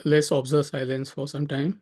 Let's observe silence for some time.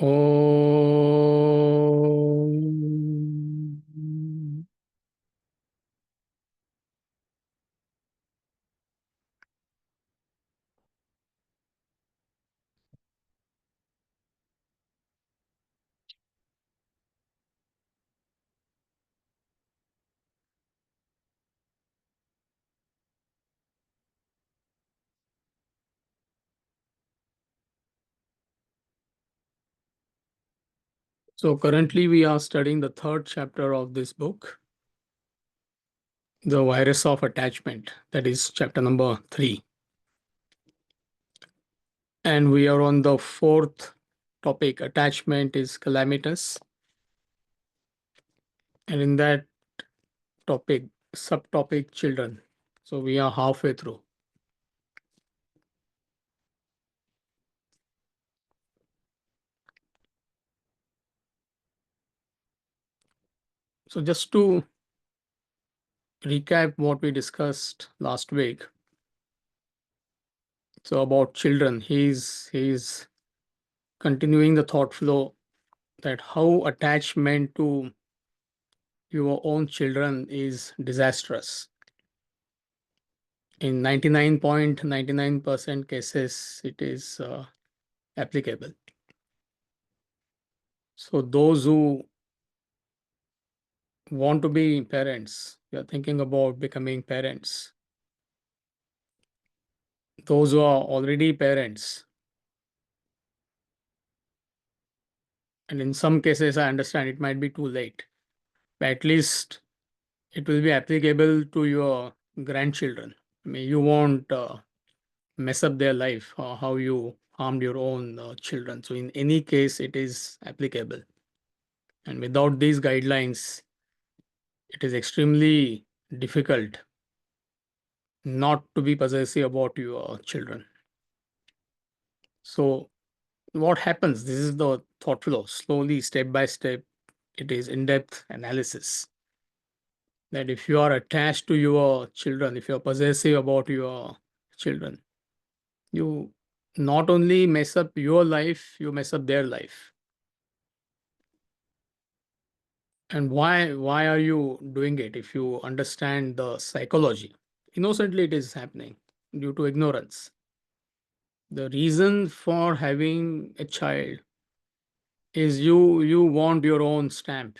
Om. So currently we are studying the third chapter of this book, The Virus of Attachment. That is chapter number 3. And we are on the fourth topic. Attachment is calamitous. And in that topic, subtopic children. So we are halfway through. So just to recap what we discussed last week. So about children, he's continuing the thought flow that how attachment to your own children is disastrous. In 99.99% cases, it is applicable. So those who want to be parents, you are thinking about becoming parents. Those who are already parents, and in some cases, I understand it might be too late, but at least it will be applicable to your grandchildren. I mean, you won't mess up their life, how you harmed your own children. So, in any case, it is applicable. And without these guidelines, it is extremely difficult not to be possessive about your children. So, what happens? This is the thought flow, slowly, step by step. It is in depth analysis. That if you are attached to your children, if you are possessive about your children, you not only mess up your life, you mess up their life. And why are you doing it? If you understand the psychology, innocently it is happening due to ignorance. The reason for having a child is you want your own stamp.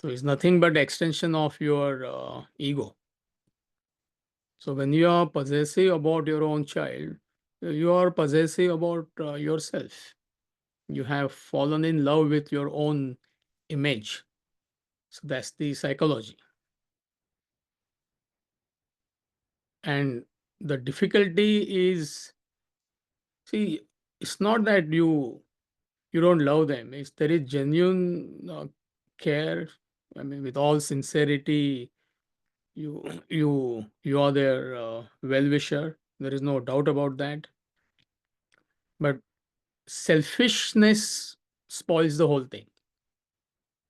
So it's nothing but extension of your ego. So when you are possessive about your own child, you are possessive about yourself. You have fallen in love with your own image. So that's the psychology. And the difficulty is, see, it's not that you don't love them. It's there is genuine care. I mean, with all sincerity, you are their well wisher. There is no doubt about that. But selfishness spoils the whole thing.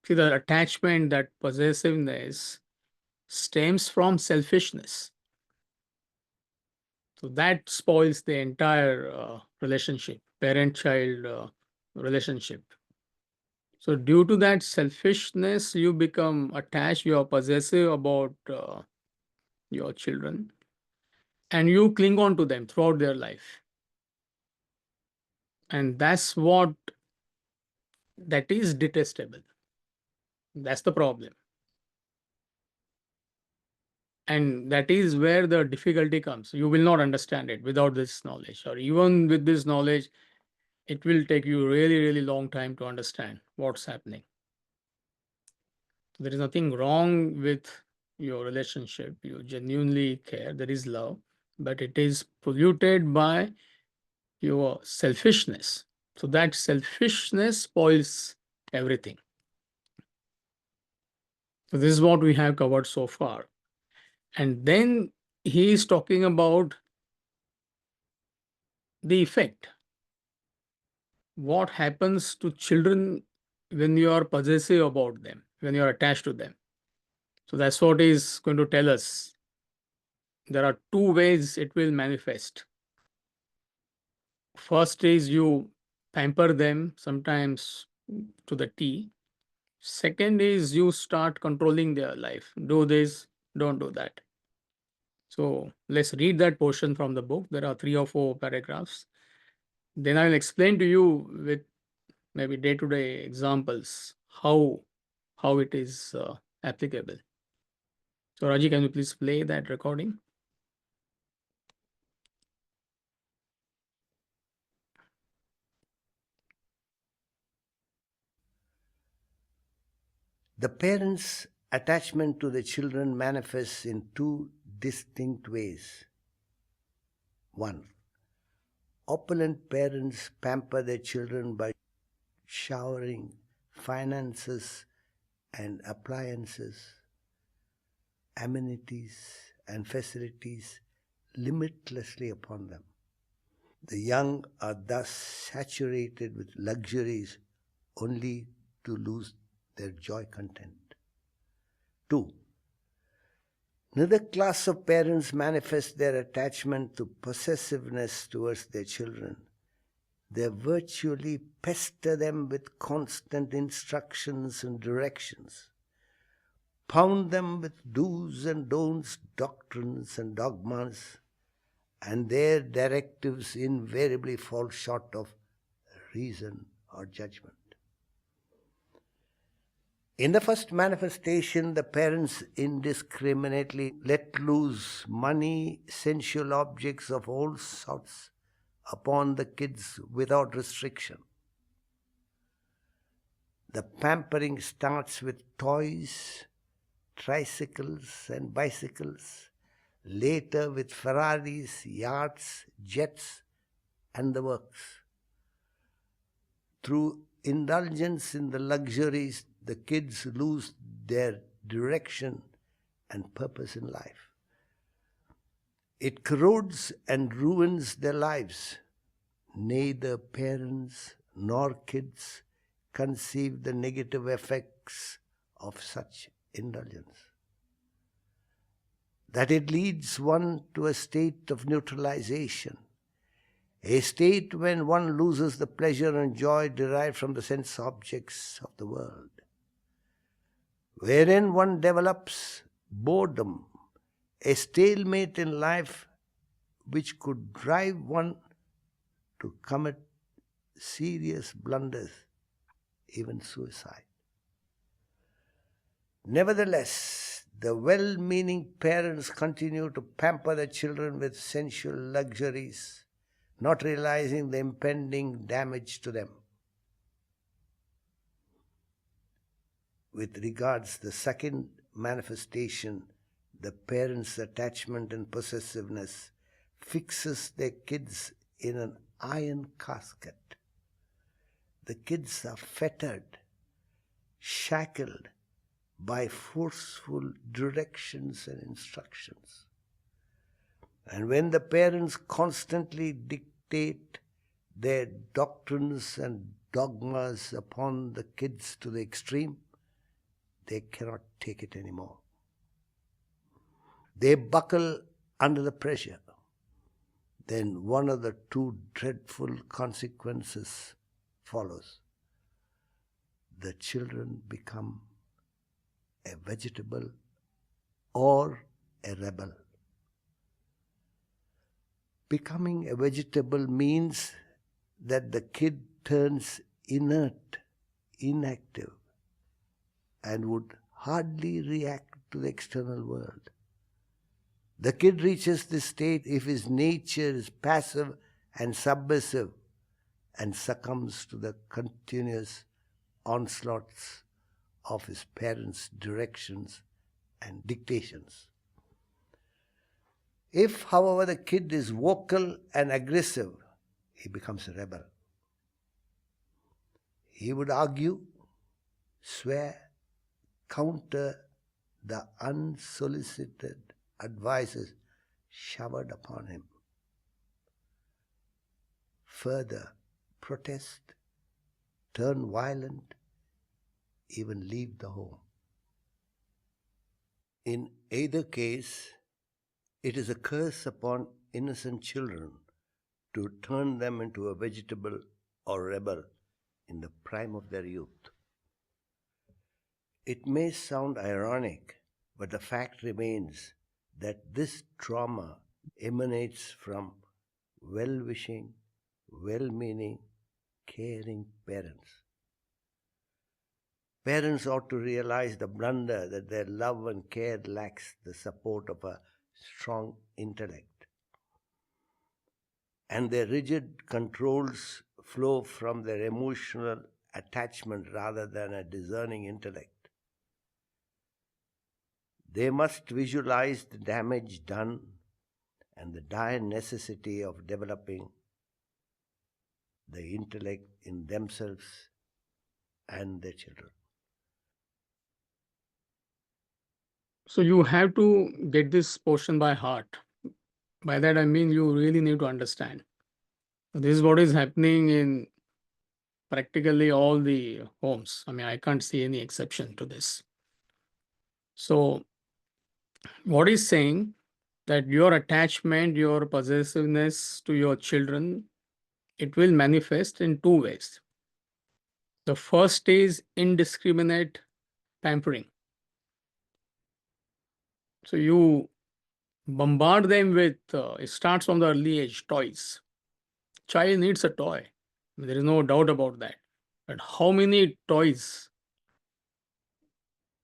See, the attachment, that possessiveness stems from selfishness. So that spoils the entire relationship, parent child relationship. So, due to that selfishness, you become attached, you are possessive about your children, and you cling on to them throughout their life. And that is detestable. That's the problem. And that is where the difficulty comes. You will not understand it without this knowledge, or even with this knowledge, it will take you really, really long time to understand what's happening. There is nothing wrong with your relationship. You genuinely care, there is love, but it is polluted by your selfishness. So that selfishness spoils everything. So this is what we have covered so far. And then he is talking about the effect. What happens to children when you are possessive about them, when you are attached to them? So that's what he is going to tell us. There are two ways it will manifest. First is you pamper them, sometimes to the T. Second is you start controlling their life. Do this, don't do that. So let's read that portion from the book. There are 3 or 4 paragraphs. Then I will explain to you with maybe day-to-day examples how it is applicable. So Raji, can you please play that recording? The parents' attachment to the children manifests in two distinct ways. 1. Opulent parents pamper their children by showering finances and appliances, amenities and facilities limitlessly upon them. The young are thus saturated with luxuries only to lose their joy content. 2. Neither class of parents manifest their attachment to possessiveness towards their children. They virtually pester them with constant instructions and directions, pound them with do's and don'ts, doctrines and dogmas, and their directives invariably fall short of reason or judgment. In the first manifestation, the parents indiscriminately let loose money, sensual objects of all sorts upon the kids without restriction. The pampering starts with toys, tricycles and bicycles, later with Ferraris, yachts, jets, and the works. Through indulgence in the luxuries, the kids lose their direction and purpose in life. It corrodes and ruins their lives. Neither parents nor kids conceive the negative effects of such indulgence. That it leads one to a state of neutralization, a state when one loses the pleasure and joy derived from the sense objects of the world, wherein one develops boredom, a stalemate in life which could drive one to commit serious blunders, even suicide. Nevertheless, the well-meaning parents continue to pamper their children with sensual luxuries, not realizing the impending damage to them. With regards to the second manifestation, the parents' attachment and possessiveness fixes their kids in an iron casket. The kids are fettered, shackled by forceful directions and instructions. And when the parents constantly dictate their doctrines and dogmas upon the kids to the extreme, they cannot take it anymore. They buckle under the pressure. Then one of the two dreadful consequences follows. The children become a vegetable or a rebel. Becoming a vegetable means that the kid turns inert, inactive, and would hardly react to the external world. The kid reaches this state if his nature is passive and submissive and succumbs to the continuous onslaughts of his parents' directions and dictations. If, however, the kid is vocal and aggressive, he becomes a rebel. He would argue, swear, counter the unsolicited advices showered upon him. Further, protest, turn violent, even leave the home. In either case, it is a curse upon innocent children to turn them into a vegetable or rebel in the prime of their youth. It may sound ironic, but the fact remains that this trauma emanates from well-wishing, well-meaning, caring parents. Parents ought to realize the blunder that their love and care lacks the support of a strong intellect, and their rigid controls flow from their emotional attachment rather than a discerning intellect. They must visualize the damage done and the dire necessity of developing the intellect in themselves and their children. So you have to get this portion by heart. By that I mean you really need to understand. This is what is happening in practically all the homes. I mean, I can't see any exception to this. So what is saying that your attachment, your possessiveness to your children, it will manifest in two ways. The first is indiscriminate pampering. So you bombard them with, it starts from the early age, toys. Child needs a toy. There is no doubt about that. But how many toys?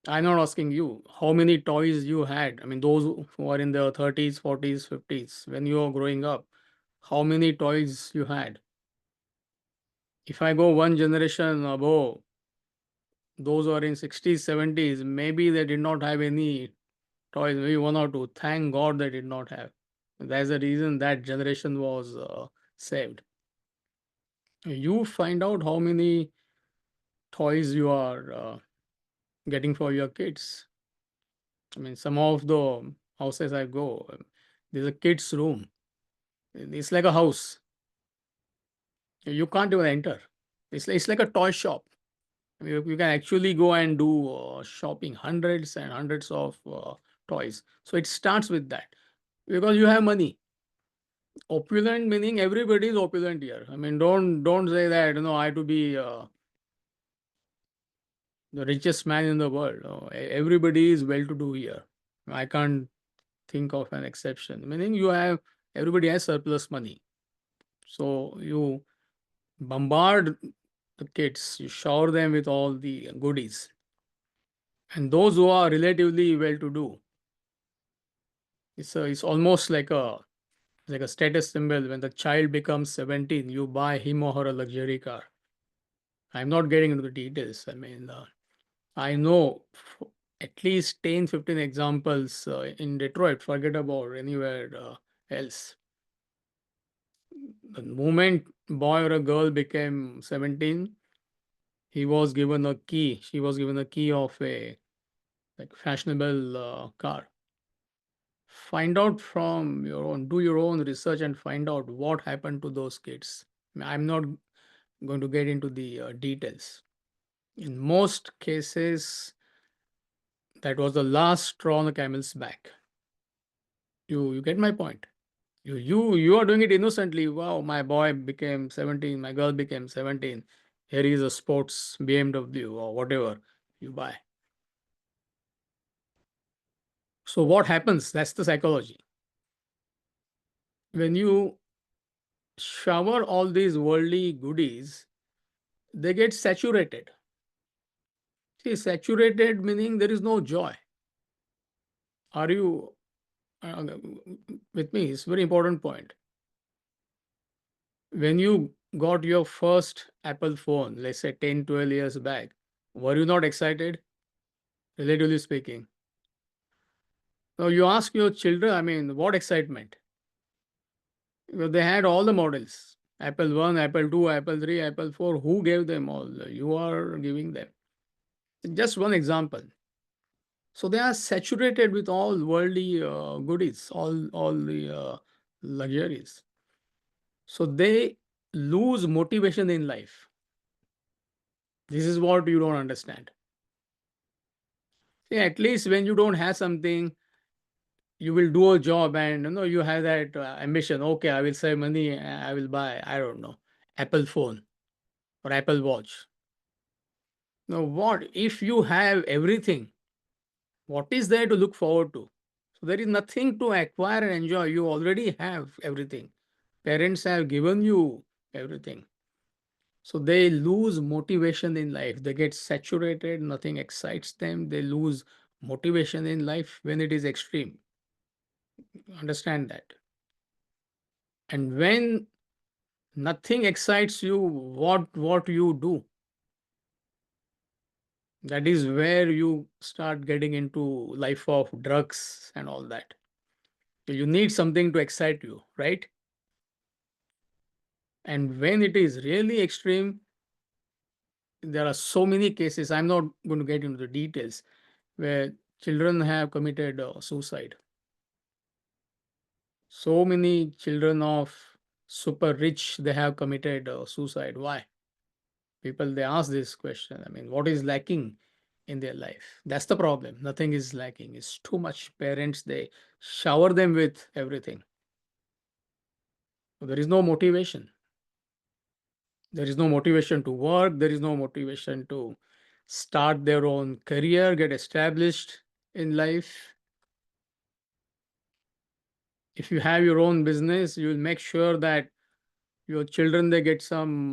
I'm not asking you how many toys you had. I mean, those who are in their 30s, 40s, 50s, when you were growing up, how many toys you had? If I go one generation above, those who are in 60s, 70s, maybe they did not have any toys, maybe one or two. Thank God they did not have. That's the reason that generation was saved. You find out how many toys you are getting for your kids. I mean, some of the houses I go, there's a kids' room. It's like a house. You can't even enter. It's like a toy shop. I mean, you can actually go and do shopping, hundreds and hundreds of toys. So it starts with that because you have money. Opulent meaning everybody is opulent here. I mean, don't say that I have to be the richest man in the world. No, everybody is well-to-do here. I can't think of an exception. Meaning everybody has surplus money. So you bombard the kids, you shower them with all the goodies. And those who are relatively well-to-do, it's almost like a status symbol. When the child becomes 17, you buy him or her a luxury car. I'm not getting into the details. I mean, I know at least 10, 15 examples in Detroit, forget about anywhere else. The moment boy or a girl became 17, she was given a key of a fashionable car. Find out from your own, do your own research and find out what happened to those kids. I'm not going to get into the details. In most cases, that was the last straw on the camel's back. You get my point. You are doing it innocently. Wow, my boy became 17, my girl became 17. Here is a sports BMW or whatever you buy. So what happens? That's the psychology. When you shower all these worldly goodies, they get saturated. See, saturated meaning there is no joy. Are you with me? It's a very important point. When you got your first Apple phone, let's say 10, 12 years back, were you not excited? Relatively speaking. Now you ask your children, I mean, what excitement? Well, they had all the models. Apple 1, Apple 2, Apple 3, Apple 4. Who gave them all? You are giving them. Just one example. So they are saturated with all worldly goodies, all the luxuries. So they lose motivation in life. This is what you don't understand. See, at least when you don't have something, you will do a job and you have that ambition. Okay, I will save money. I will buy, I don't know, Apple phone or Apple watch. Now, what if you have everything? What is there to look forward to? So there is nothing to acquire and enjoy. You already have everything. Parents have given you everything. So they lose motivation in life. They get saturated. Nothing excites them. They lose motivation in life when it is extreme. Understand that. And when nothing excites you, what you do, that is where you start getting into life of drugs and all that. You need something to excite you, right? And when it is really extreme, there are so many cases. I'm not going to get into the details where children have committed suicide. So many children of super rich, they have committed suicide. Why? People, they ask this question. I mean, what is lacking in their life? That's the problem. Nothing is lacking. It's too much. Parents, they shower them with everything. So there is no motivation. There is no motivation to work. There is no motivation to start their own career, get established in life. If you have your own business, you will make sure that your children, they get some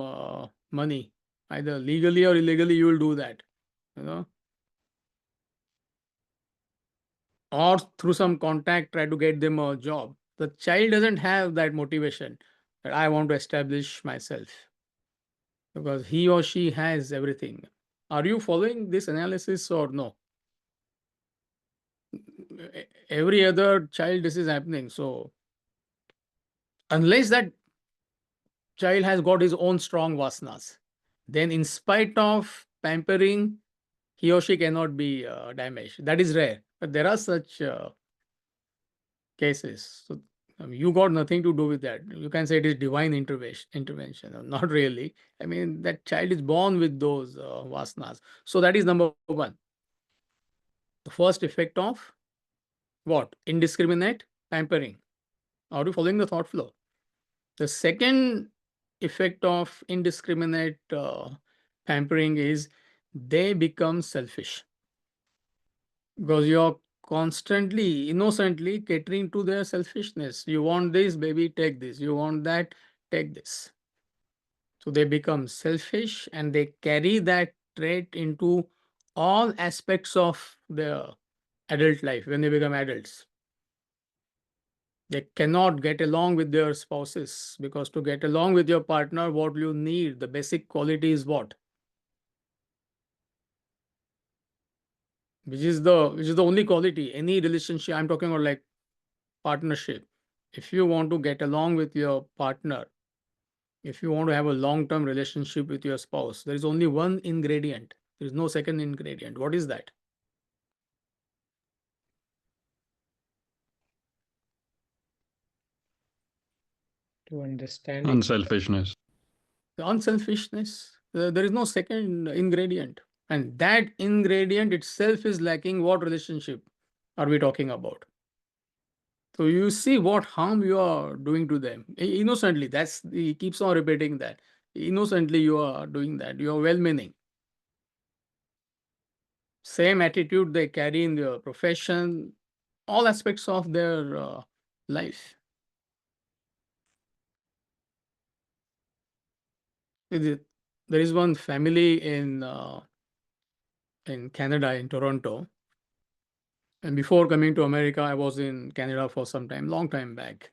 money, either legally or illegally. You will do that, you know, or through some contact, try to get them a job. The child doesn't have that motivation that I want to establish myself, because he or she has everything. Are you following this analysis or no? Every other child, this is happening. So unless that child has got his own strong vasanas, then in spite of pampering, he or she cannot be damaged. That is rare, but there are such cases. So you got nothing to do with that. You can say it is divine intervention. Not really. I mean, that child is born with those vasanas. So that is number one. The first effect of what? Indiscriminate pampering. Are you following the thought flow? The second effect of indiscriminate pampering is they become selfish, because you're constantly, innocently catering to their selfishness. You want this, baby, take this. You want that, take this. So they become selfish and they carry that trait into all aspects of their adult life when they become adults. They cannot get along with their spouses, because to get along with your partner, what you need, the basic quality is what? Which is the only quality. Any relationship, I'm talking about like partnership. If you want to get along with your partner, if you want to have a long-term relationship with your spouse, there is only one ingredient. There is no second ingredient. What is that? To understand Unselfishness. The unselfishness. There is no second ingredient. And that ingredient itself is lacking. What relationship are we talking about? So you see what harm you are doing to them innocently. He keeps on repeating that. Innocently, you are doing that. You are well meaning. Same attitude they carry in their profession, all aspects of their life. There is one family in Canada, in Toronto. And before coming to America, I was in Canada for some time, long time back.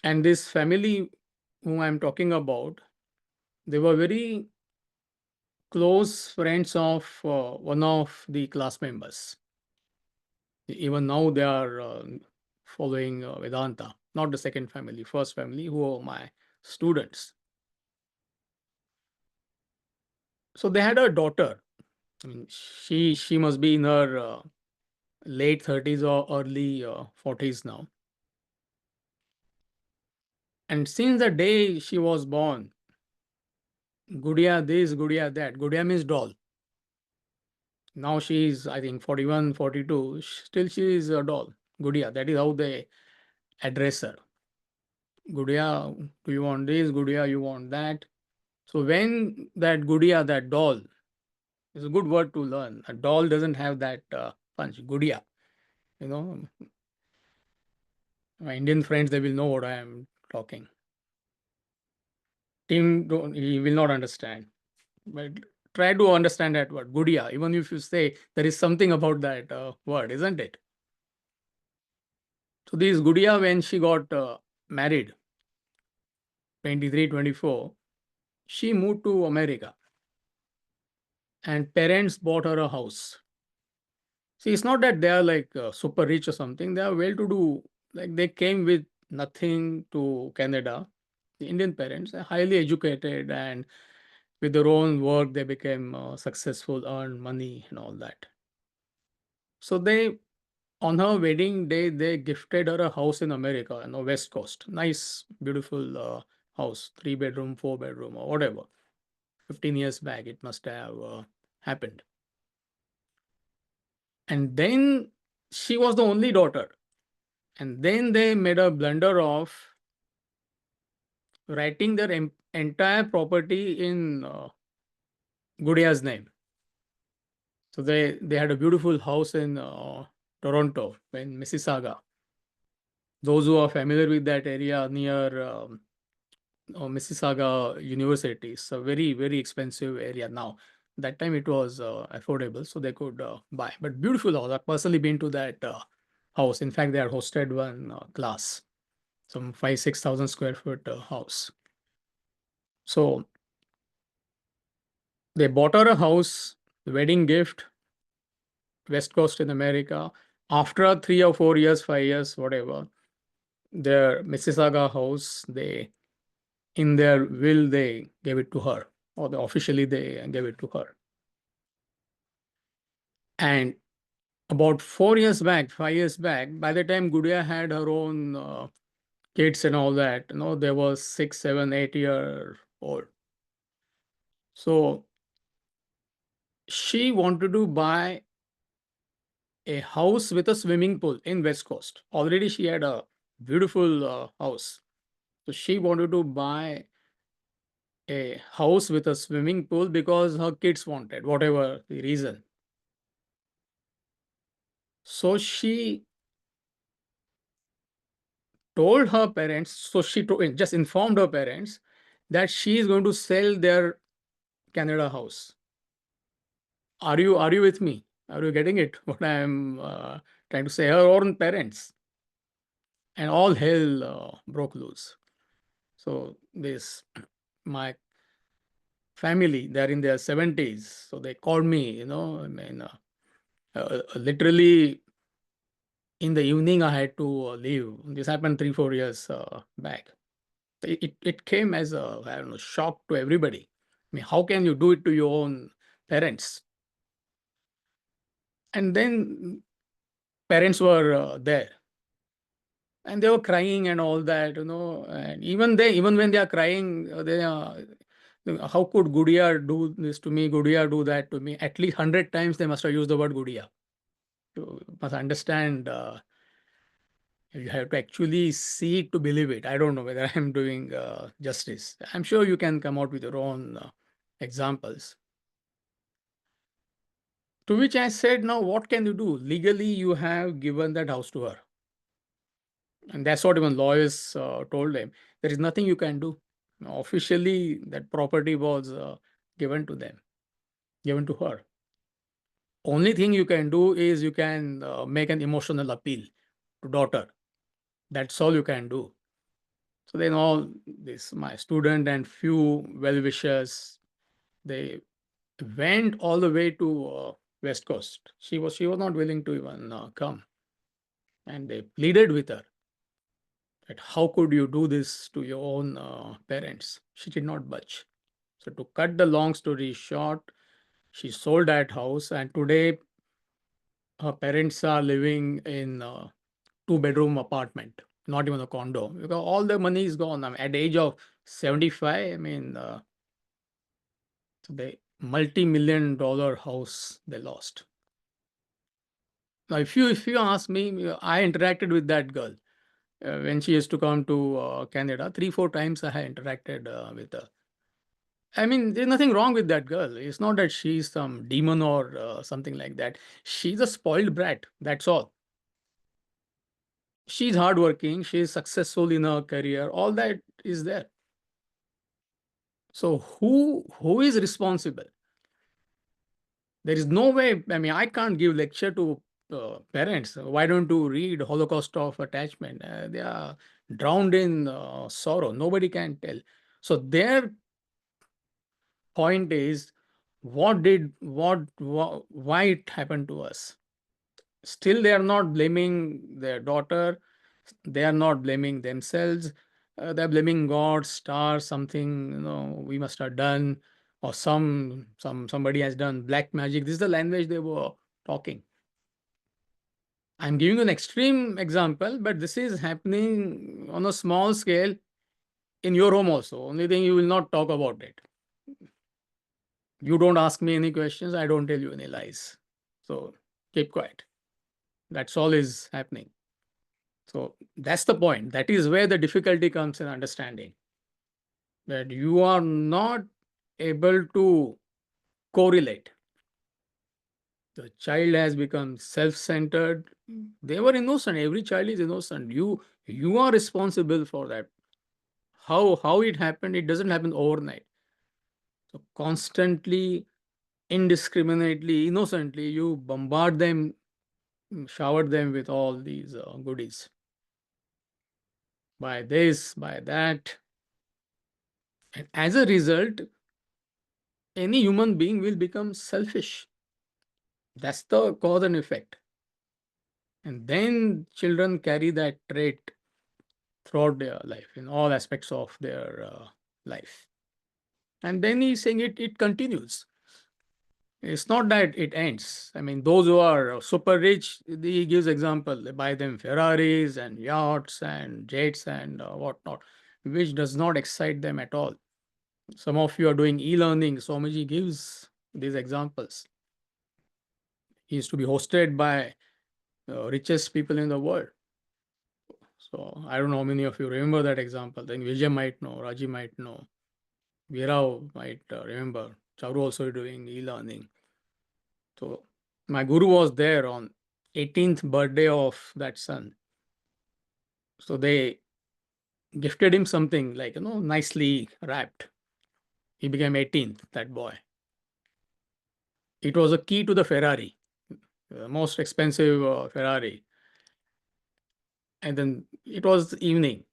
And this family whom I'm talking about, they were very close friends of one of the class members. Even now they are following Vedanta, not the second family, first family, who are my students. So they had a daughter. I mean, she must be in her late 30s or early 40s now. And since the day she was born, Gudiya this, Gudiya that. Gudiya means doll. Now she is, I think, 41, 42. Still she is a doll. Gudiya. That is how they address her. Gudiya, do you want this? Gudiya, you want that? So when that Gudiya, that doll, is a good word to learn. A doll doesn't have that punch. Gudiya. You know, my Indian friends, they will know what I am talking. Tim, he will not understand. But try to understand that word, Gudiya. Even if you say there is something about that word, isn't it? So this Gudiya, when she got married, 23, 24, she moved to America and parents bought her a house. See, it's not that they are like super rich or something. They are well to do. Like they came with nothing to Canada. The Indian parents are highly educated and with their own work, they became successful, earned money and all that. So they, on her wedding day, they gifted her a house in America, West Coast. Nice, beautiful house, 3 bedroom, 4 bedroom, or whatever. 15 years back, it must have happened. And then she was the only daughter. And then they made a blunder of writing their entire property in Gudia's name. So they had a beautiful house in Toronto, in Mississauga. Those who are familiar with that area near Mississauga University, it's a very, very expensive area now. That time it was affordable, so they could buy. But beautiful house. I've personally been to that house. In fact, they had hosted one class, some 5,000-6,000 square foot house. So they bought her a house, wedding gift, West Coast in America. After 3 or 4 years, 5 years, whatever, their Mississauga house, they in their will they gave it to her, or officially they gave it to her. And about 4 years back, 5 years back, by the time Gudia had her own kids and all that, they were 6, 7, 8 year old. So she wanted to buy a house with a swimming pool in West Coast. Already she had a beautiful house. So she wanted to buy a house with a swimming pool because her kids wanted, whatever the reason. So she told her parents, so she just informed her parents that she is going to sell their Canada house. Are you with me? Are you getting it? What I am trying to say? Her own parents, and all hell broke loose. So this my family, they're in their 70s, so they called me. I mean, literally in the evening I had to leave. This happened 3-4 years back. It came as a, I don't know, shock to everybody. I mean, how can you do it to your own parents? And then parents were there. And they were crying and all that, and even when they are crying, they are, how could Gudiya do this to me? Gudiya do that to me? At least 100 times they must have used the word Gudiya. You must understand, you have to actually see it to believe it. I don't know whether I'm doing justice. I'm sure you can come out with your own examples. To which I said, now what can you do? Legally, you have given that house to her. And that's what even lawyers told him. There is nothing you can do. Officially, that property was given to them, given to her. Only thing you can do is you can make an emotional appeal to daughter. That's all you can do. So then all this, my student and few well-wishers, they went all the way to West Coast. She was not willing to even come, and they pleaded with her that how could you do this to your own parents? She did not budge. So to cut the long story short, she sold that house, and today her parents are living in a two-bedroom apartment, not even a condo, because all the money is gone. I mean, at the age of 75, I mean, the multi-million dollar house they lost. Now, if you ask me, I interacted with that girl when she used to come to Canada. 3-4 times I had interacted with her. I mean, there's nothing wrong with that girl. It's not that she's some demon or something like that. She's a spoiled brat. That's all. She's hardworking. She's successful in her career. All that is there. So who is responsible? There is no way. I mean, I can't give lecture to parents. Why don't you read Holocaust of Attachment? They are drowned in sorrow. Nobody can tell. So their point is, why it happened to us? Still, they are not blaming their daughter. They are not blaming themselves. They're blaming God, stars, something we must have done, or somebody has done black magic. This is the language they were talking. I'm giving you an extreme example, but this is happening on a small scale in your home also. Only thing, you will not talk about it. You don't ask me any questions. I don't tell you any lies. So keep quiet. That's all is happening. So that's the point. That is where the difficulty comes in understanding that you are not able to correlate. The child has become self-centered. They were innocent. Every child is innocent. You are responsible for that. How it happened? It doesn't happen overnight. So constantly, indiscriminately, innocently, you bombard them, shower them with all these goodies. By this, by that. And as a result, any human being will become selfish. That's the cause and effect. And then children carry that trait throughout their life, in all aspects of their life. And then he's saying it continues. It's not that it ends. I mean, those who are super rich, he gives example. They buy them Ferraris and yachts and jets and whatnot, which does not excite them at all. Some of you are doing e-learning. Swamiji gives these examples. He used to be hosted by richest people in the world. So I don't know how many of you remember that example. Then Vijay might know, Raji might know, Veerao might remember. Charu also doing e-learning. So my guru was there on 18th birthday of that son. So they gifted him something like, nicely wrapped. He became 18th, that boy. It was a key to the Ferrari, the most expensive Ferrari. And then it was evening.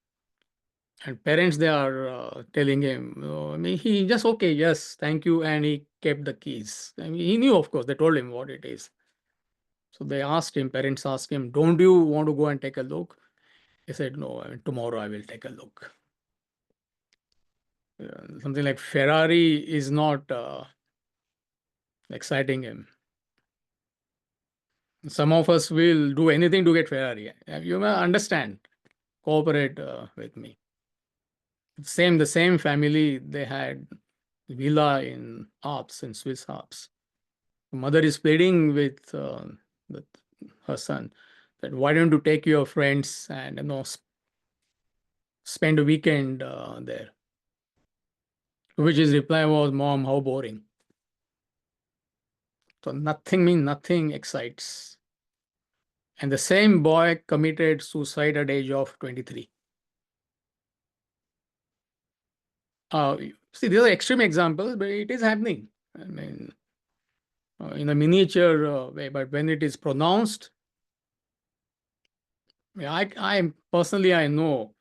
And parents, they are telling him, I mean, he just, okay, yes, thank you. And he kept the keys. I mean, he knew, of course, they told him what it is. So they asked him, parents asked him, don't you want to go and take a look? He said, no, I mean, tomorrow I will take a look. Something like Ferrari is not exciting him. Some of us will do anything to get Ferrari. You may understand. cooperate with me. The same family, they had villa in Alps, in Swiss Alps. Mother is pleading with her son that why don't you take your friends and spend a weekend there. To which his reply was, "Mom, how boring." So nothing means nothing excites. And the same boy committed suicide at the age of 23. See, these are extreme examples, but it is happening. I mean, in a miniature way, but when it is pronounced, I personally, I know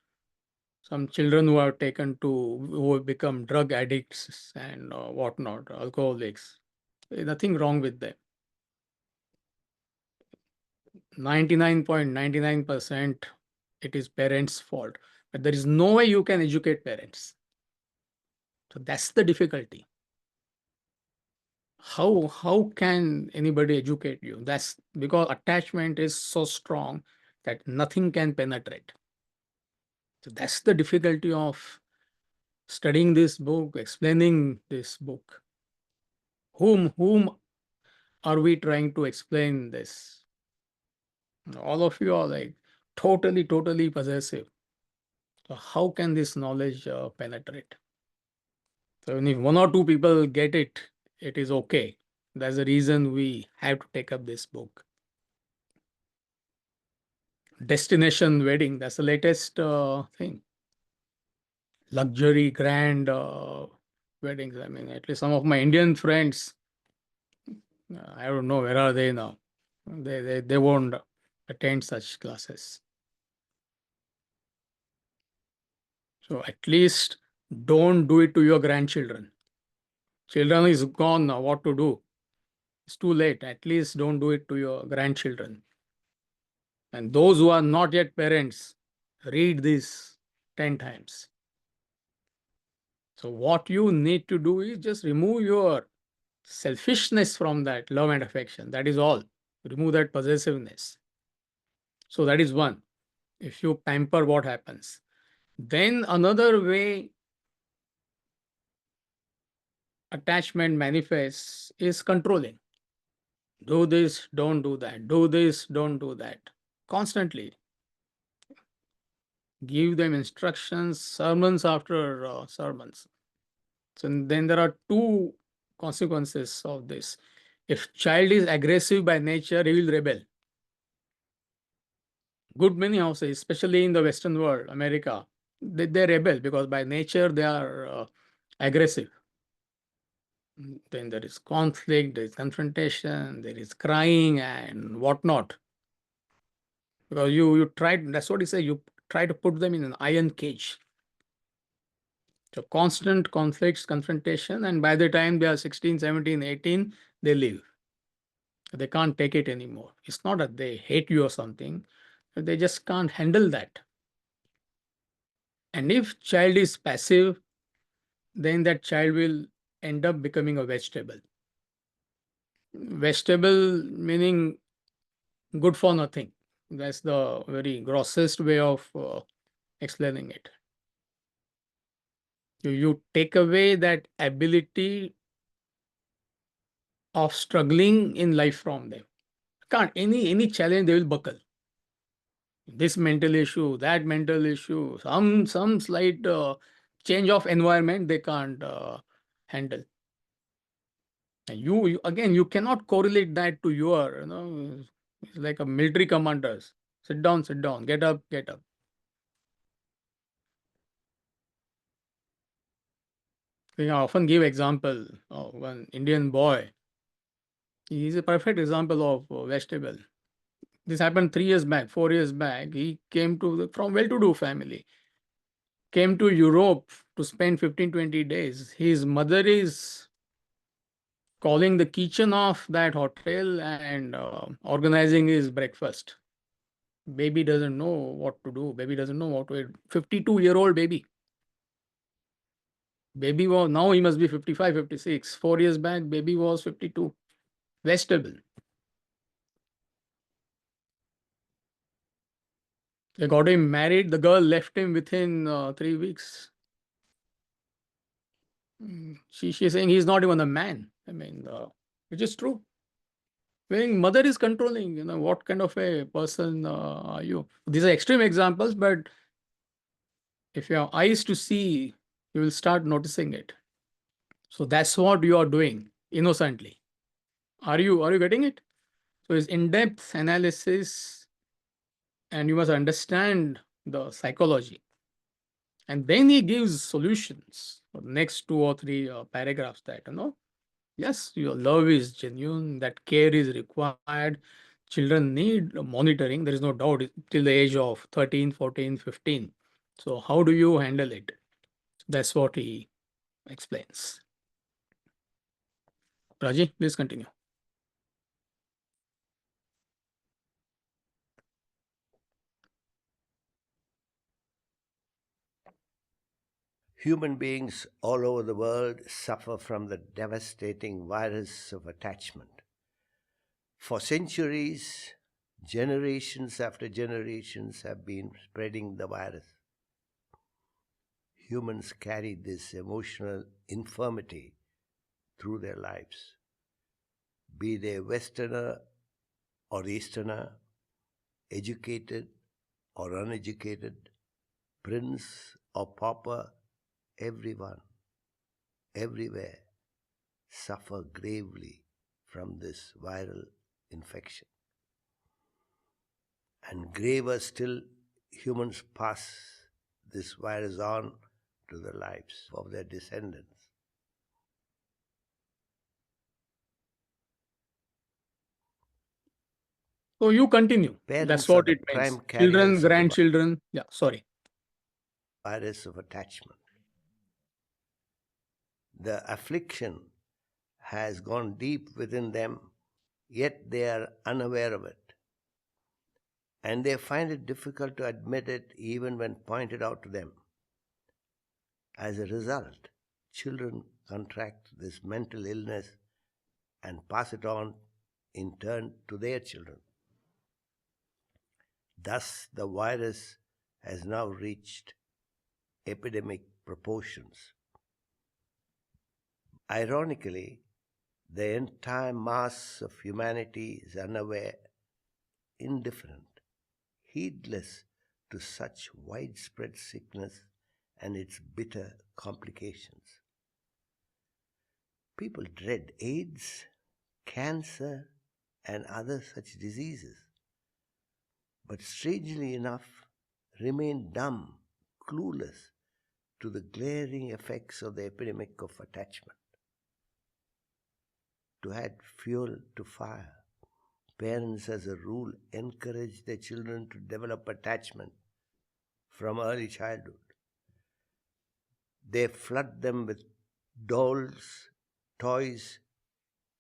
some children who who have become drug addicts and whatnot, alcoholics. There's nothing wrong with them. 99.99% it is parents' fault. But there is no way you can educate parents. So that's the difficulty. How can anybody educate you? That's because attachment is so strong that nothing can penetrate. So that's the difficulty of studying this book, explaining this book. Whom are we trying to explain this? All of you are like totally possessive. So how can this knowledge penetrate? So if one or two people get it, it is okay. That's the reason we have to take up this book. Destination wedding, that's the latest thing. Luxury, grand weddings. I mean, at least some of my Indian friends, I don't know where are they now. They won't attend such classes. So at least don't do it to your grandchildren. Children is gone now. What to do? It's too late. At least don't do it to your grandchildren. And those who are not yet parents, read this 10 times. So what you need to do is just remove your selfishness from that love and affection. That is all. Remove that possessiveness. So that is one. If you pamper, what happens? Then another way attachment manifests is controlling. Do this, don't do that. Do this, don't do that. Constantly. Give them instructions, sermons after sermons. So then there are two consequences of this. If child is aggressive by nature, he will rebel. Good many houses, especially in the Western world, America, they rebel because by nature they are aggressive. Then there is conflict, there is confrontation, there is crying and whatnot. Because you try, that's what he says, you try to put them in an iron cage. So constant conflicts, confrontation, and by the time they are 16, 17, 18, they leave. They can't take it anymore. It's not that they hate you or something, they just can't handle that. And if child is passive, then that child will end up becoming a vegetable. Vegetable meaning good for nothing. That's the very grossest way of explaining it. You take away that ability of struggling in life from them. Can't any challenge they will buckle. This mental issue, that mental issue, some slight change of environment they can't handle. And you again, you cannot correlate that to your, it's like a military commanders. Sit down, get up, get up. I often give example of one Indian boy. He is a perfect example of vegetable. This happened 3 years back, 4 years back. He came from well-to-do family, came to Europe to spend 15, 20 days. His mother is calling the kitchen of that hotel and organizing his breakfast. Baby doesn't know what to do. Baby doesn't know what to eat. 52-year-old baby. Baby was, now he must be 55, 56. 4 years back, baby was 52. Vegetable. They got him married. The girl left him within 3 weeks. She's saying he's not even a man. I mean, which is true. When mother is controlling, what kind of a person are you? These are extreme examples, but if you have eyes to see, you will start noticing it. So that's what you are doing innocently. Are you getting it? So it's in-depth analysis, and you must understand the psychology. And then he gives solutions for the next 2 or 3 paragraphs that, yes, your love is genuine, that care is required. Children need monitoring, there is no doubt, till the age of 13, 14, 15. So, how do you handle it? That's what he explains. Raji, please continue. Human beings all over the world suffer from the devastating virus of attachment. For centuries, generations after generations have been spreading the virus. Humans carry this emotional infirmity through their lives, be they Westerner or Easterner, educated or uneducated, prince or pauper, everyone, everywhere, suffer gravely from this viral infection. And graver still, humans pass this virus on to the lives of their descendants. So, you continue. Parents That's are what the it means. prime carriers Children, of the grandchildren. Yeah, sorry. virus of attachment. The affliction has gone deep within them, yet they are unaware of it. And they find it difficult to admit it even when pointed out to them. As a result, children contract this mental illness and pass it on in turn to their children. Thus, the virus has now reached epidemic proportions. Ironically, the entire mass of humanity is unaware, indifferent, heedless to such widespread sickness and its bitter complications. People dread AIDS, cancer, and other such diseases, but strangely enough remain dumb, clueless to the glaring effects of the epidemic of attachment. To add fuel to fire, parents as a rule encourage their children to develop attachment from early childhood. They flood them with dolls, toys,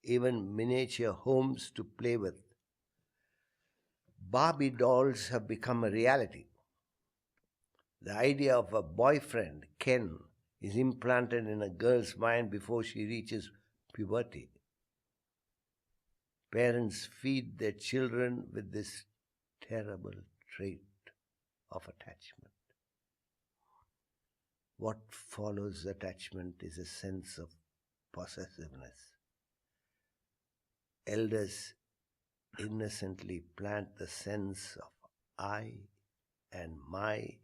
even miniature homes to play with. Barbie dolls have become a reality. The idea of a boyfriend, Ken, is implanted in a girl's mind before she reaches puberty. Parents feed their children with this terrible trait of attachment. What follows attachment is a sense of possessiveness. Elders innocently plant the sense of I and my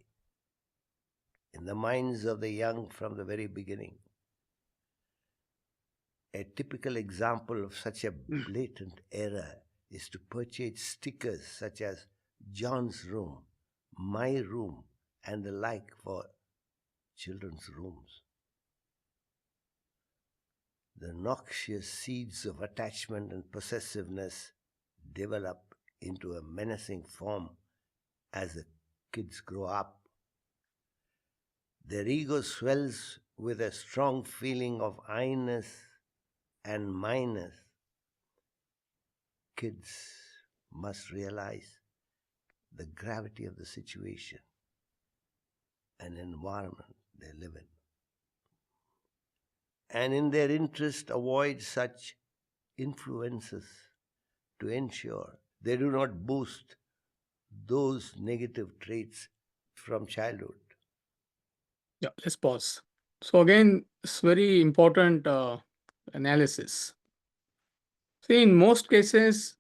in the minds of the young from the very beginning. A typical example of such a blatant error is to purchase stickers such as John's room, my room, and the like for children's rooms. The noxious seeds of attachment and possessiveness develop into a menacing form as the kids grow up. Their ego swells with a strong feeling of I-ness and minus. Kids must realize the gravity of the situation and environment they live in, and in their interest avoid such influences to ensure they do not boost those negative traits from childhood. Yeah, let's pause. So again, it's very important analysis. See, in most cases,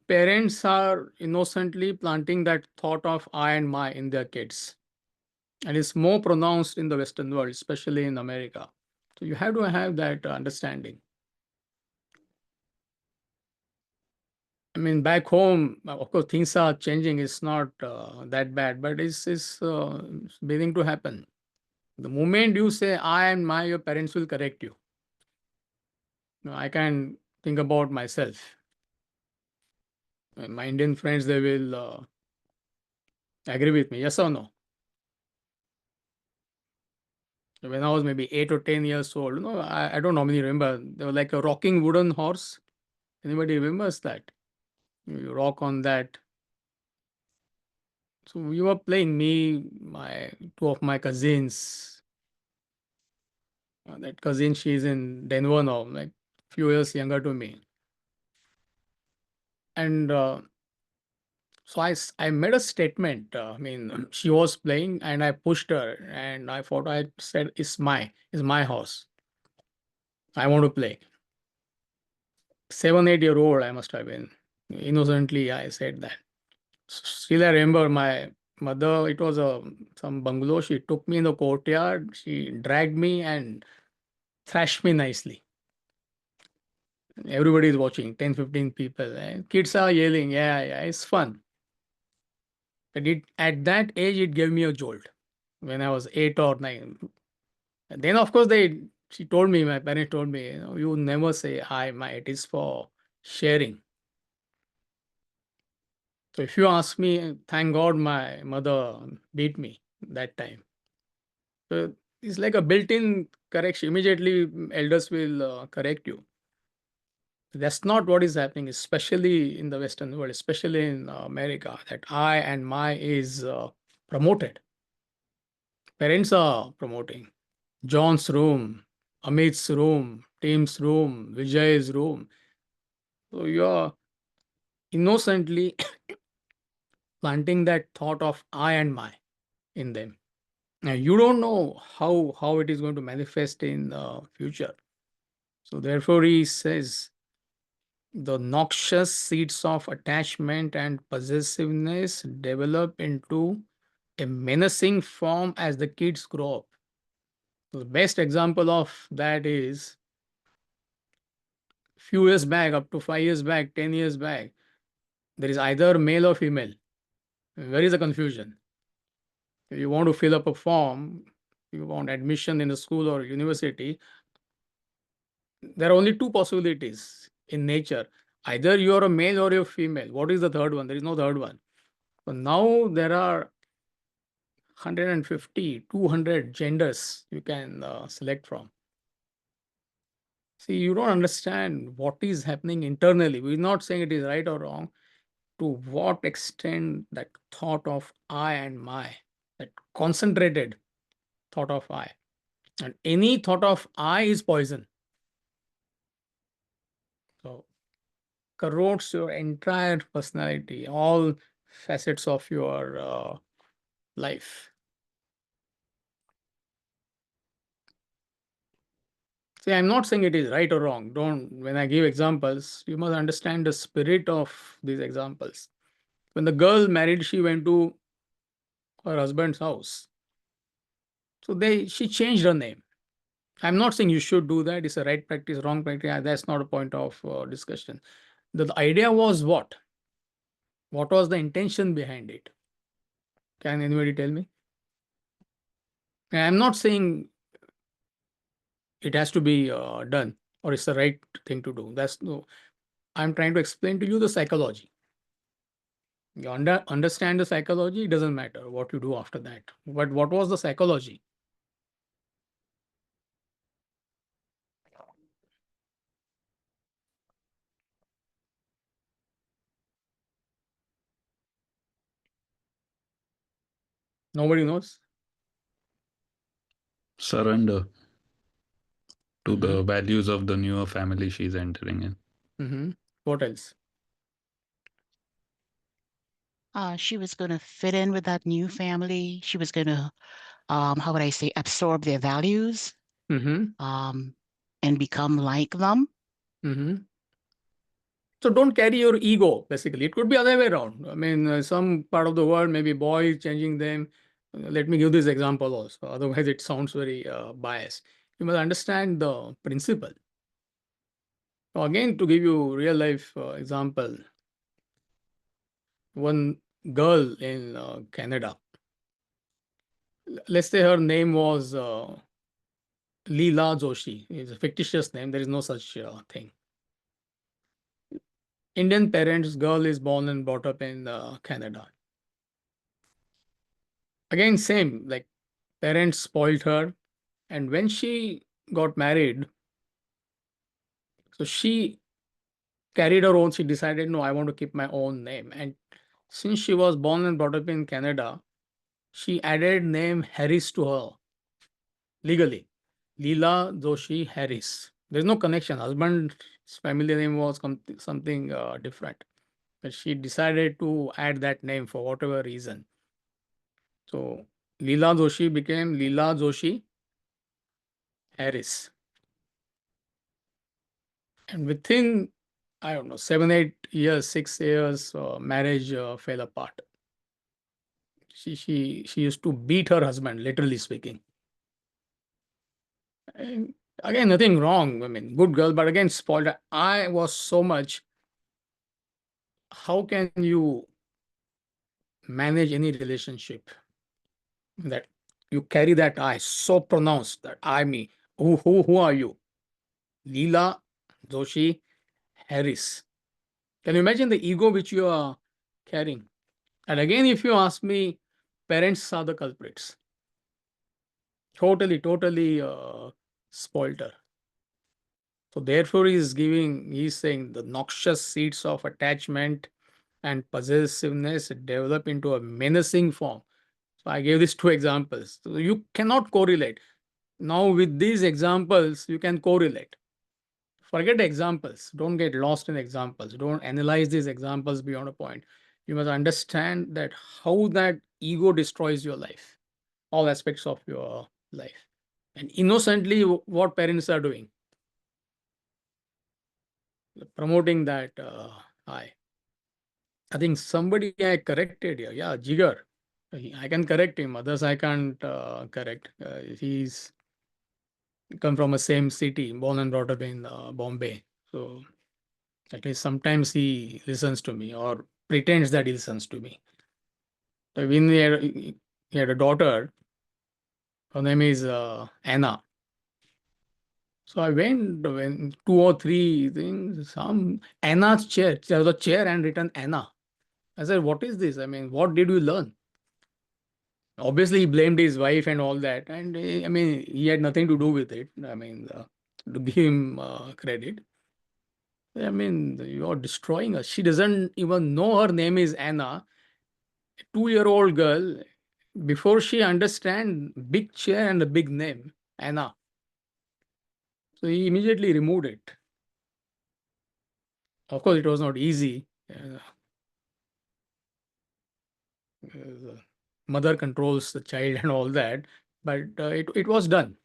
parents are innocently planting that thought of I and my in their kids. And it's more pronounced in the Western world, especially in America. So you have to have that understanding. I mean, back home, of course, things are changing. It's not that bad, but it's beginning to happen. The moment you say I and my, your parents will correct you. I can think about myself. My Indian friends, they will agree with me. Yes or no? When I was maybe 8 or 10 years old, I don't normally remember. They were like a rocking wooden horse. Anybody remembers that? You rock on that. So we were playing, me, my two of my cousins. That cousin, she's in Denver now, like few years younger to me. And so I made a statement. I mean, she was playing and I pushed her and I said, it's my house. I want to play. 7, 8 year old, I must have been. Innocently, I said that. Still, I remember my mother, it was some bungalow. She took me in the courtyard. She dragged me and thrashed me nicely. Everybody is watching, 10, 15 people. And kids are yelling. Yeah, yeah, it's fun. But at that age, it gave me a jolt when I was 8 or 9. And then, of course, she told me, my parents told me, you never say hi, my, it is for sharing. So if you ask me, thank God my mother beat me that time. So it's like a built-in correction. Immediately, elders will correct you. That's not what is happening, especially in the Western world, especially in America, that I and my is promoted. Parents are promoting. John's room, Amit's room, Tim's room, Vijay's room. So you're innocently planting that thought of I and my in them. Now you don't know how it is going to manifest in the future. So therefore, he says the noxious seeds of attachment and possessiveness develop into a menacing form as the kids grow up. So the best example of that is few years back, up to 5 years back, 10 years back, there is either male or female. Where is the confusion? If you want to fill up a form, you want admission in a school or university, there are only two possibilities in nature. Either you are a male or you're female. What is the third one? There is no third one. So now there are 150, 200 genders you can select from. See, you don't understand what is happening internally. We're not saying it is right or wrong. To what extent that thought of I and my, that concentrated thought of I, and any thought of I is poison. So corrodes your entire personality, all facets of your life. See, I'm not saying it is right or wrong. Don't, when I give examples, you must understand the spirit of these examples. When the girl married, she went to her husband's house. So she changed her name. I'm not saying you should do that. It's a right practice, wrong practice. That's not a point of discussion. The idea was what? What was the intention behind it? Can anybody tell me? I'm not saying it has to be done or it's the right thing to do. That's no. I'm trying to explain to you the psychology. You understand the psychology, it doesn't matter what you do after that. But what was the psychology? Nobody knows. Surrender to Mm-hmm. the values of the newer family she's entering in. Mm-hmm. What else? She was going to fit in with that new family. She was going to, how would I say, absorb their values, Mm-hmm. and become like them. Mm-hmm. So don't carry your ego, basically. It could be other way around. I mean, some part of the world, maybe boys changing them. Let me give this example also. Otherwise, it sounds very biased. You must understand the principle. So again, to give you real life example, one girl in Canada, let's say her name was Leela Joshi. It's a fictitious name. There is no such thing. Indian parents, girl is born and brought up in Canada. Again, same, like parents spoiled her. And when she got married, so she carried her own, she decided, no, I want to keep my own name. And since she was born and brought up in Canada, she added name Harris to her legally. Leela Joshi Harris. There's no connection. Husband's family name was something different. But she decided to add that name for whatever reason. So Leela Joshi became Leela Joshi Harris. And within, I don't know, 7, 8 years, 6 years, marriage fell apart. She used to beat her husband, literally speaking. And again, nothing wrong. I mean, good girl, but again, spoiled. I was so much. How can you manage any relationship that you carry that I so pronounced that I me? Who are you? Leela Joshi Harris. Can you imagine the ego which you are carrying? And again, if you ask me, parents are the culprits. Totally spoiled her. So therefore, he's saying the noxious seeds of attachment and possessiveness develop into a menacing form. So I gave these two examples. So you cannot correlate. Now with these examples, you can correlate. Forget examples. Don't get lost in examples. Don't analyze these examples beyond a point. You must understand that how that ego destroys your life, all aspects of your life. And innocently, what parents are doing, promoting that I think somebody I corrected here. Yeah, Jigar. I can correct him. Others I can't correct. He's come from a same city, born and brought up in Bombay. So at least sometimes he listens to me or pretends that he listens to me. So when he had a daughter, her name is Anna. So I went when 2 or 3 things, some Anna's chair. There was a chair and written Anna. I said, what is this? I mean, what did you learn? Obviously, he blamed his wife and all that. And I mean, he had nothing to do with it. I mean, to give him credit. I mean, you're destroying her. She doesn't even know her name is Anna. A 2-year-old girl, before she understand big chair and a big name, Anna. So he immediately removed it. Of course, it was not easy. The mother controls the child and all that, but it was done.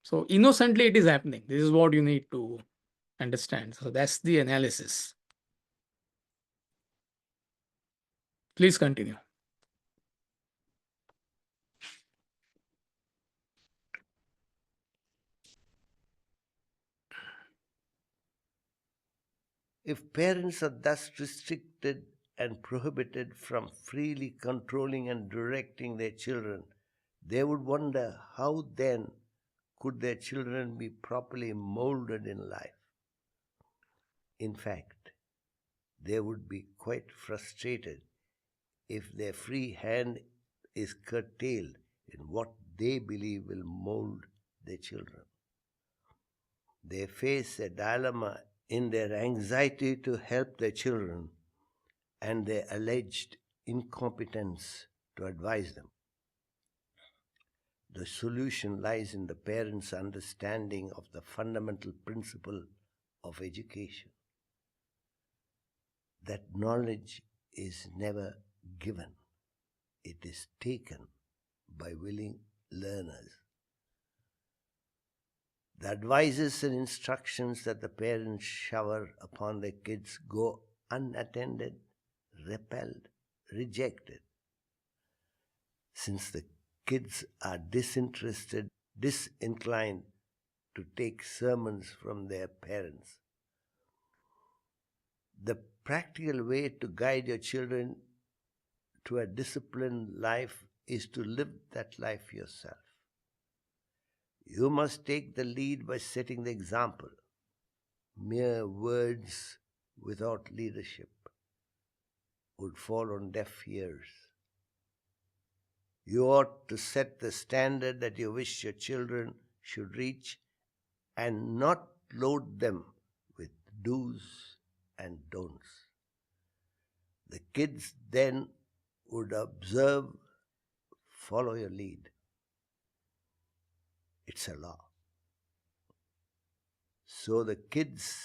So innocently it is happening. This is what you need to understand. So that's the analysis. Please continue. If parents are thus restricted and prohibited from freely controlling and directing their children, they would wonder how then could their children be properly molded in life. In fact, they would be quite frustrated if their free hand is curtailed in what they believe will mold their children. They face a dilemma in their anxiety to help their children and their alleged incompetence to advise them. The solution lies in the parents' understanding of the fundamental principle of education, that knowledge is never given, it is taken by willing learners. The advices and instructions that the parents shower upon their kids go unattended, repelled, rejected. Since the kids are disinterested, disinclined to take sermons from their parents. The practical way to guide your children to a disciplined life is to live that life yourself. You must take the lead by setting the example. Mere words without leadership would fall on deaf ears. You ought to set the standard that you wish your children should reach and not load them with do's and don'ts. The kids then would observe, follow your lead. It's a law. So the kids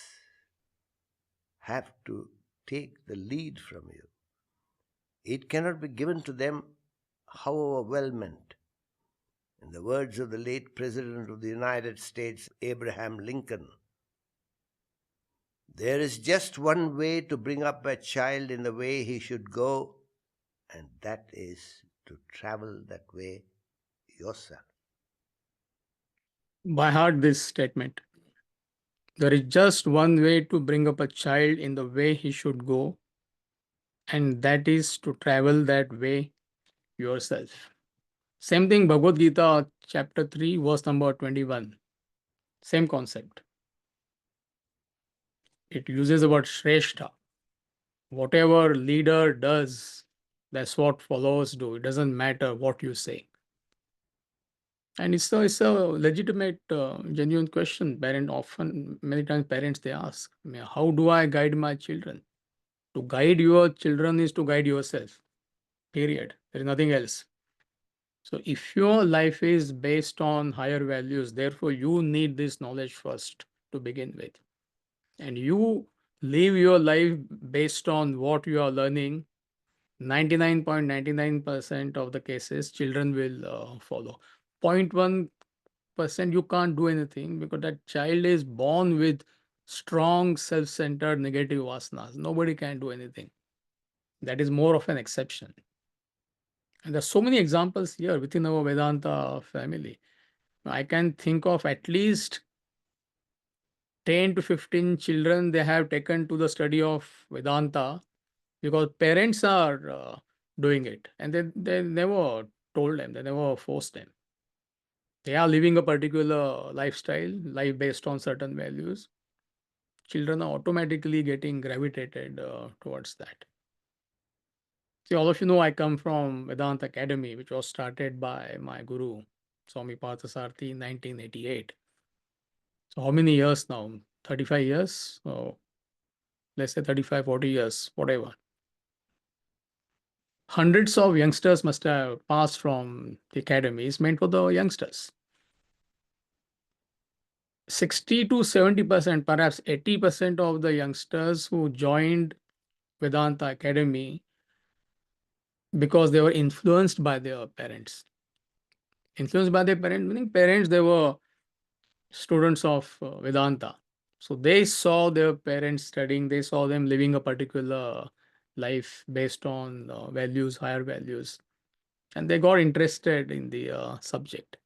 have to take the lead from you. It cannot be given to them however well meant. In the words of the late President of the United States, Abraham Lincoln, there is just one way to bring up a child in the way he should go, and that is to travel that way yourself. By heart this statement. There is just one way to bring up a child in the way he should go, and that is to travel that way yourself. Same thing, Bhagavad Gita, chapter 3, verse number 21. Same concept. It uses the word Shrestha. Whatever leader does, that's what followers do. It doesn't matter what you say. And it's a legitimate, genuine question. Many times parents, they ask, how do I guide my children? To guide your children is to guide yourself. Period. There is nothing else. So if your life is based on higher values, therefore you need this knowledge first to begin with. And you live your life based on what you are learning, 99.99% of the cases, children will follow. 0.1% you can't do anything because that child is born with strong self-centered negative vasanas. Nobody can do anything. That is more of an exception. And there's so many examples here within our Vedanta family. I can think of at least 10 to 15 children they have taken to the study of Vedanta because parents are doing it and they never told them, they never forced them. They are living a particular lifestyle, life based on certain values. Children are automatically getting gravitated towards that. See, all of you know I come from Vedanta Academy, which was started by my guru, Swami Parthasarathi, in 1988. So how many years now? 35 years? So let's say 35, 40 years, whatever. Hundreds of youngsters must have passed from the academy. It's meant for the youngsters. 60 to 70%, perhaps 80% of the youngsters who joined Vedanta Academy because they were influenced by their parents. Influenced by their parents, meaning parents, they were students of Vedanta. So they saw their parents studying, they saw them living a particular life based on values, higher values, and they got interested in the subject.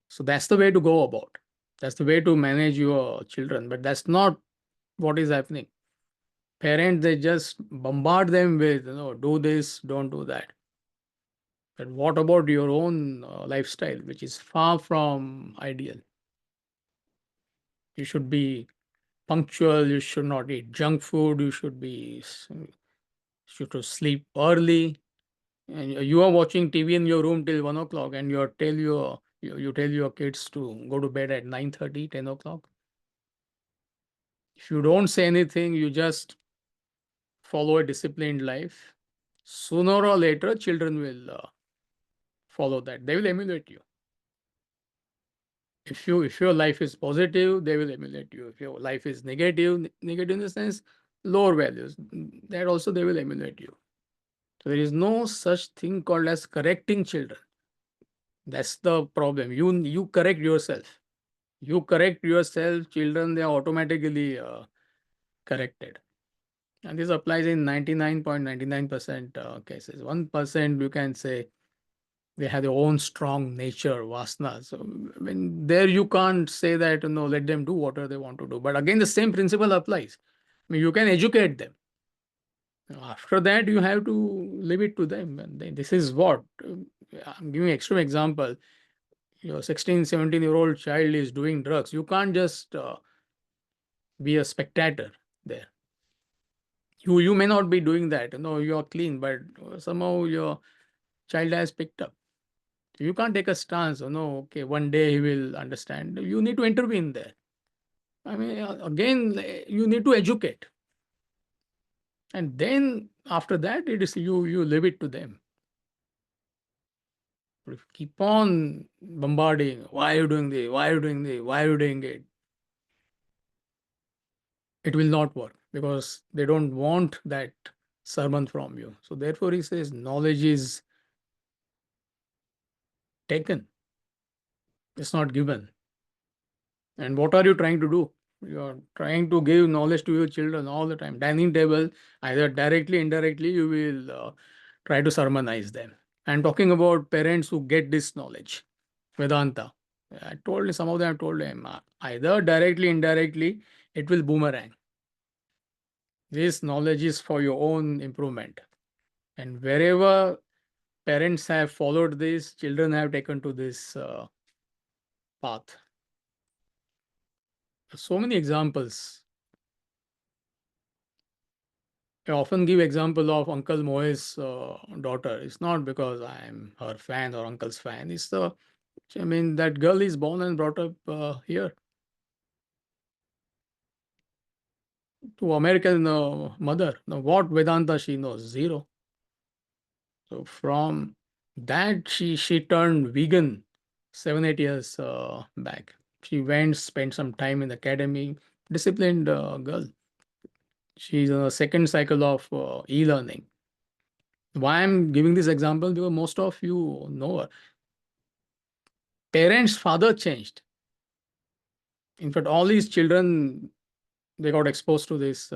So that's the way to go about. That's the way to manage your children, but that's not what is happening. Parents, they just bombard them with, do this, don't do that. But what about your own lifestyle, which is far from ideal? You should be punctual, you should not eat junk food, you should sleep early. And you are watching TV in your room till 1 o'clock and you tell your kids to go to bed at 9:30, 10 o'clock. If you don't say anything, you just follow a disciplined life, sooner or later, children will follow that. They will emulate you. If your life is positive, they will emulate you. If your life is negative in the sense, lower values, that also they will emulate you. So there is no such thing called as correcting children. That's the problem. You correct yourself. You correct yourself, children, they are automatically corrected. And this applies in 99.99% cases. 1% you can say they have their own strong nature, vasana. So when there you can't say that, no, let them do whatever they want to do. But again, the same principle applies. I mean, you can educate them. After that, you have to leave it to them. And this is what, I'm giving extreme example. Your 16, 17-year-old child is doing drugs. You can't just be a spectator there. You may not be doing that. No, you are clean, but somehow your child has picked up. You can't take a stance. No, okay, one day he will understand. You need to intervene there. I mean, again, you need to educate. And then after that, it is you leave it to them. But if you keep on bombarding, why are you doing this? Why are you doing this? Why are you doing it? It will not work because they don't want that sermon from you. So therefore, he says knowledge is taken, it's not given. And what are you trying to do? You are trying to give knowledge to your children all the time. Dining table, either directly, indirectly, you will try to sermonize them. And talking about parents who get this knowledge, Vedanta. I told some of them, I told them either directly, indirectly, it will boomerang. This knowledge is for your own improvement. And wherever parents have followed this, children have taken to this path. So many examples. I often give example of Uncle Moe's daughter. It's not because I'm her fan or uncle's fan. It's I mean, that girl is born and brought up here. To American mother. Now, what Vedanta she knows? Zero. So from that, she turned vegan 7-8 years back. She went, spent some time in the academy, disciplined girl. She's in a second cycle of e-learning. Why I'm giving this example? Because most of you know her. Parents' father changed. In fact, all these children, they got exposed to this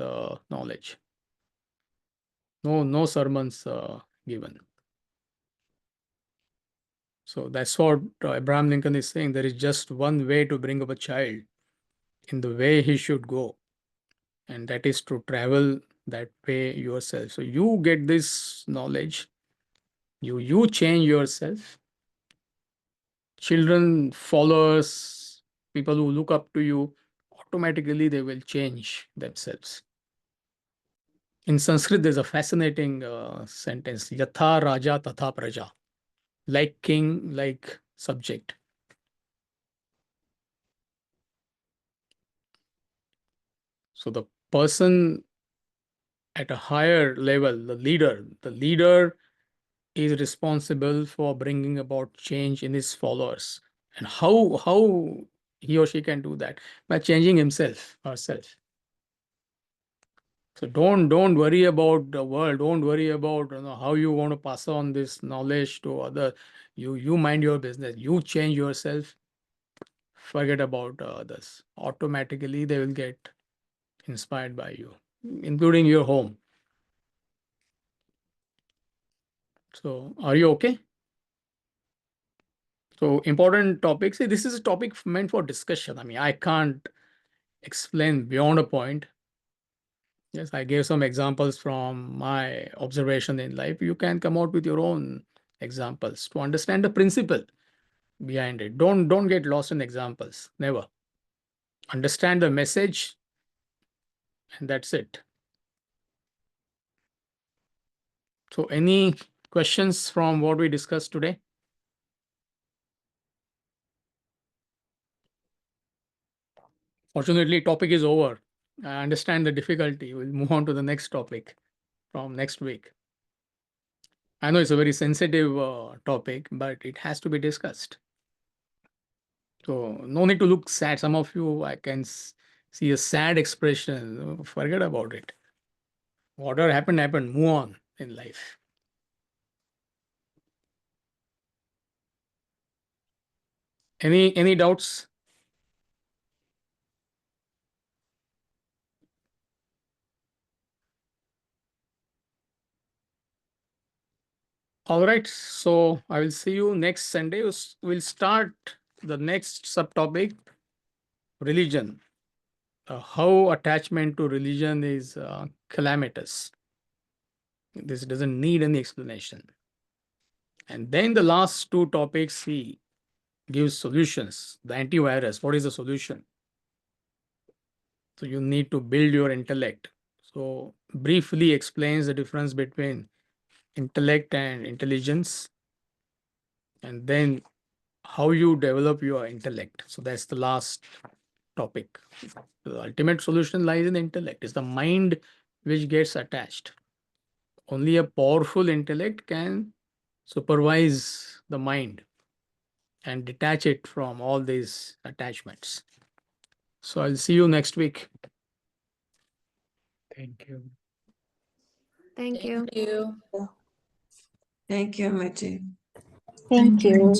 knowledge. No sermons given. So that's what Abraham Lincoln is saying. There is just one way to bring up a child in the way he should go, and that is to travel that way yourself. So you get this knowledge, you change yourself. Children, followers, people who look up to you, automatically they will change themselves. In Sanskrit, there's a fascinating sentence: Yatha Raja Tatha Praja. Like king, like subject. So the person at a higher level, the leader is responsible for bringing about change in his followers. And how he or she can do that? By changing himself, herself. So don't worry about the world. Don't worry about how you want to pass on this knowledge to others. You mind your business. You change yourself. Forget about others. Automatically, they will get inspired by you, including your home. So, are you okay? So, important topics. See, this is a topic meant for discussion. I mean, I can't explain beyond a point. Yes, I gave some examples from my observation in life. You can come out with your own examples to understand the principle behind it. Don't get lost in examples. Never. Understand the message, and that's it. So, any questions from what we discussed today? Fortunately, topic is over. I understand the difficulty. We'll move on to the next topic from next week. I know it's a very sensitive topic, but it has to be discussed. So no need to look sad. Some of you, I can see a sad expression. Forget about it. Whatever happened, happened. Move on in life. Any doubts? All right. So I will see you next Sunday. We'll start the next subtopic, religion. How attachment to religion is calamitous. This doesn't need any explanation. And then the last two topics, he gives solutions. The antivirus, what is the solution? So you need to build your intellect. So briefly explains the difference between intellect and intelligence, and then how you develop your intellect. So that's the last topic. The ultimate solution lies in the intellect. It's the mind which gets attached. Only a powerful intellect can supervise the mind and detach it from all these attachments. So I'll see you next week. Thank you. Thank you. Thank you. Thank you, Amity. Thank you.